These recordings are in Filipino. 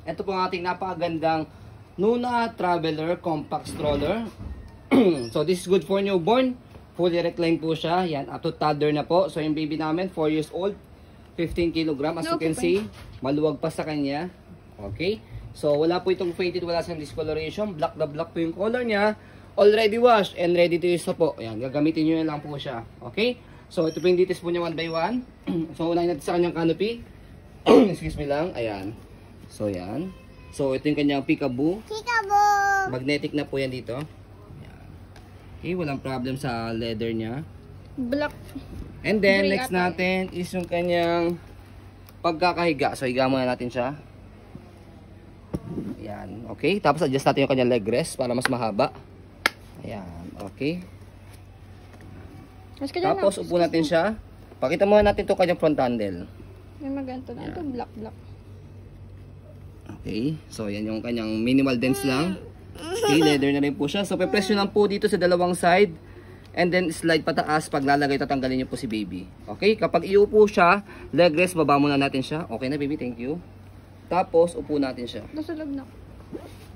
Ito po ang ating napakagandang Nuna Traveler Compact Stroller. So this is good for newborn. Fully reclined po siya. Yan, up to toddler na po. So yung baby namin, 4 years old, 15 kg. As you can see, maluwag pa sa kanya. Okay? So wala po itong faded, wala siyang discoloration. Black na black po yung color niya. Already washed and ready to use na po. Ayan, gagamitin nyo lang po siya. Okay? So ito po yung details po niya one by one. So unahin natin sa kanyang canopy. Excuse me lang. Ayan. So yan. So ito yung kanyang peekaboo. Peekaboo! Magnetic na po yan dito. Ayan. Okay, walang problem sa leather niya. Black. And then next natin is yung kanyang pagkakahiga. So higa muna natin siya. Ayan. Okay, tapos adjust natin yung kanyang leg rest para mas mahaba. Ayan. Okay. Tapos upo natin siya. Pakita muna natin ito kanyang front handle. May maganto na. Ito black. Okay. So yan yung kanyang minimal dents lang. Okay, leather na rin po siya. So pe-press nyo lang po dito sa dalawang side. And then slide pataas. Pag lalagay, tatanggalin nyo po si baby. Okay. Kapag iupo siya, leg rest, baba muna natin siya. Okay na baby, thank you. Tapos upo natin siya. Nasa loob na.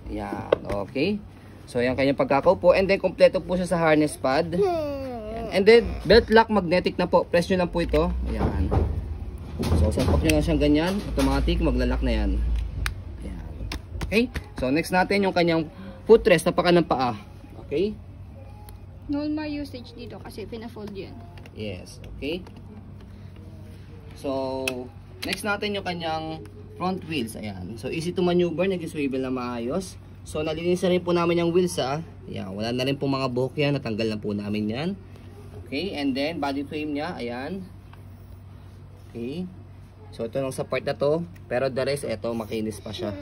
Yan. Okay. So yan kanyang pagkakaupo. And then kompleto po siya sa harness pad. And then, belt lock magnetic na po. Press nyo lang po ito. Ayan. So, sampak nyo lang siyang ganyan. Automatic, maglalak na yan. Ayan. Okay? So, next natin yung kanyang footrest na paka ng paa. Okay? Normal usage dito kasi pina-fold yan. Yes. Okay? So, next natin yung kanyang front wheels. Ayan. So, easy to maneuver. Nag-swivel na maayos. So, nalinis na rin po namin yung wheels. Ayan. Wala na rin po mga buhok yan. Natanggal na po namin yan. Okay, and then body frame niya, ayan. Okay. So ito lang sa part na to, pero the rest ito makinis pa siya.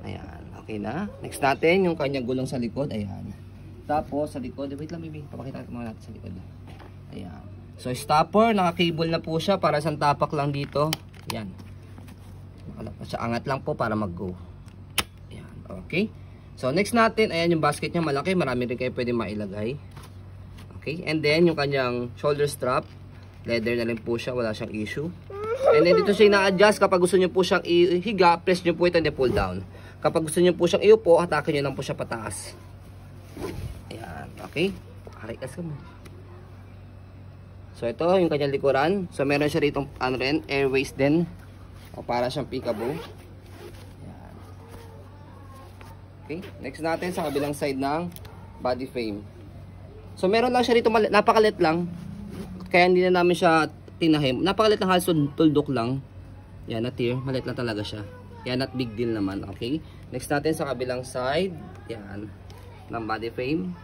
Ayan, okay na. Next natin yung kanyang gulong sa likod, ayan. Tapos sa likod, wait lang baby, papakita natin sa likod. Ayan. So stopper, naka-cable na po siya para sa tapak lang dito. Ayan. Siya angat lang po para mag-go. Ayan, okay. So next natin, ayan yung basket niya malaki, marami rin kayo pwede mailagay. Okay, and then yung kanyang shoulder strap, leather na rin po siya, wala siyang issue. And then dito siya na-adjust kapag gusto niyo po siyang ihiga, press niyo po ito and then pull down. Kapag gusto niyo po siyang iupo, hatakin niyo lang po siya pataas. Ayan, okay. Arikas mo. So ito yung kanyang likuran. So meron siya rito ano rin, airways din. O para siyang peekaboo. Ayan. Okay, next natin sa kabilang side ng body frame. So meron lang siya rito, napakalit lang. Kaya hindi na namin siya tinahim. Napakalit lang, halos tuldok lang. Yan, not here. Malit lang talaga siya. Yan, not big deal naman. Okay. Next natin sa kabilang side. Yan. Ng body frame.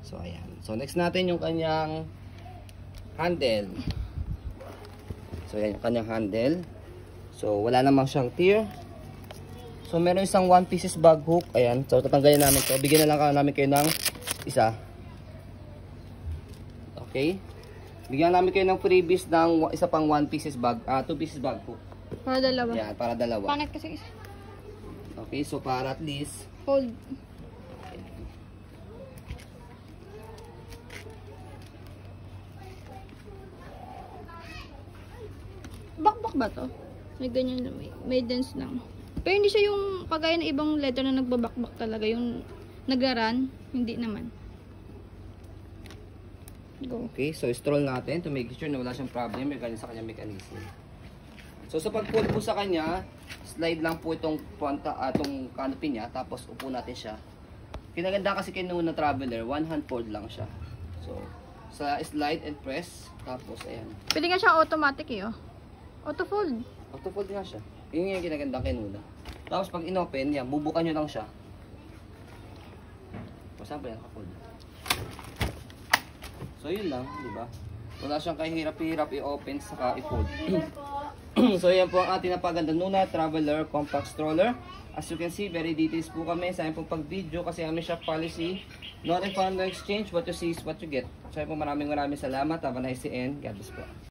So ayan. So next natin yung kanyang handle. So yan yung kanyang handle. So wala namang siyang tear. So, meron isang 1 pieces bag hook. Ayan. So, tatanggalin namin ito. Bigyan na lang namin kayo ng isa. Okay. Bigyan namin kayo ng freebies ng isa pang 1 pieces bag. 2 pieces bag hook. Para dalawa. Ayan, para dalawa. Pangat kasi isa. Okay. So, para at least. Hold. Bakbak ba to? May ganyan na may dents lang. Pero hindi siya yung kagaya ng ibang letter na nagbabakbak talaga. Yung nagraran, hindi naman. Go. Okay, so stroll natin to make sure na wala siyang problem regarding sa kanyang mechanism. So sa pag-pull po sa kanya, slide lang po itong itong canopy niya, tapos upo natin siya. Kinaganda kasi kay Nuna Traveler, one hand fold lang siya. So sa slide and press, tapos ayan. Pwede nga siya automatic eh, oh. Auto fold. Auto fold nga siya. Yun yung kinaganda kay Nuna. Tapos pag inopen, yan, bubukan nyo lang siya. Saan pa yan naka-fold? So yun lang, di ba? Wala siyang kahirap-hirap i-open saka i-fold. So yan po ang ating napaganda Nuna Traveler Compact Stroller. As you can see, very details po kami sa pong pag-video kasi kami shop policy. No refund, no exchange. What you see is what you get. So yan po, maraming salamat. Have a nice day and God bless po.